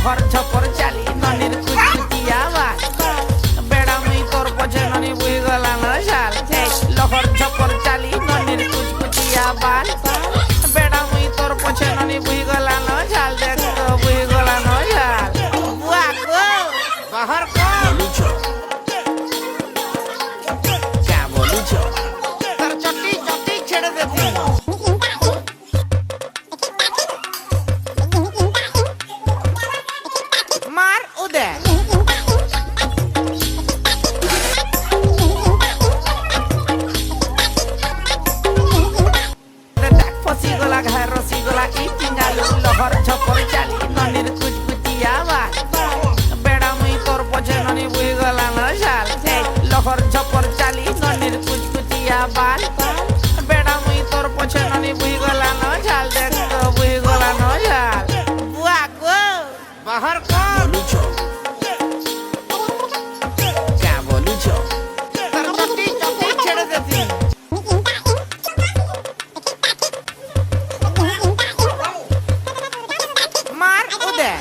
লহর ঝপর চালি ননির কুচকুচিয়া বাল বেড়া মুই তোর পছে ননি বুই গলা না শাল লহর ঝপর চালি ননির কুচকুচিয়া বাল বেড়া মুই তোর পছে ননি বুই গলা না শাল দেখ বুই গলা না শাল বুয়া গো বাহার কো क्या बोलू छो तर चट्टी चट्टी छेड़ देती मार उदय फसी गोला घर रसी गोला ई पिंगालू लहर झपर चाली ननिर कुचकुचिया बाल बेड़ा मुई तोर पछे ननी बुई गला न शाल लहर झपर चाली ननिर कुचकुचिया बाल बेड़ा मुई तोर पछे ननी बुई गला न शाल देख बुई गला न शाल बुआ गो बाहर को क्या बोलू छो तर चट्टी चट्टी छेड़ देती मार उदय